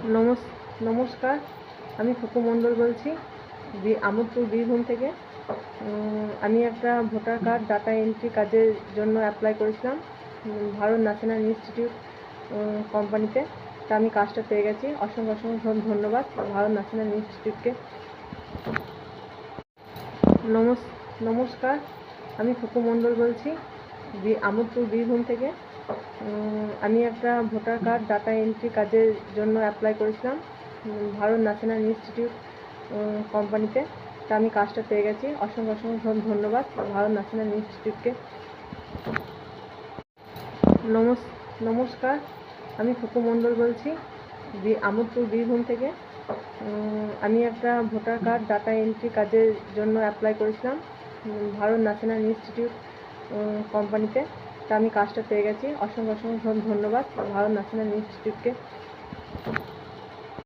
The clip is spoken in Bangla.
নমস্কার, আমি ফুকু মণ্ডল বলছি আমোদপুর বীরভূম থেকে। আমি একটা ভোটার কার্ড ডাটা এন্ট্রি কাজের জন্য অ্যাপ্লাই করেছিলাম ভারত ন্যাশনাল ইনস্টিটিউট কোম্পানিতে। তা আমি কাজটা পেয়ে গেছি। অসংখ্য ধন্যবাদ ভারত ন্যাশনাল ইনস্টিটিউটকে। নমস্কার, আমি ফুকু মণ্ডল বলছি আমোদপুর বীরভূম থেকে। আমি একটা ভোটার কার্ড ডাটা এন্ট্রি কাজের জন্য অ্যাপ্লাই করেছিলাম ভারত ন্যাশনাল ইনস্টিটিউট কোম্পানিতে। তা আমি কাজটা পেয়ে গেছি। অসংখ্য ধন্যবাদ ভারত ন্যাশনাল ইনস্টিটিউটকে। নমস্কার, আমি ফুকু মণ্ডল বলছি আমোদপুর বীরভূম থেকে। আমি একটা ভোটার কার্ড ডাটা এন্ট্রি কাজের জন্য অ্যাপ্লাই করেছিলাম ভারত ন্যাশনাল ইনস্টিটিউট কোম্পানিতে। তা আমি কাজটা পেয়ে গেছি। অসংখ্য ধন্যবাদ ভারত ন্যাশনাল ইনস্টিটিউটকে।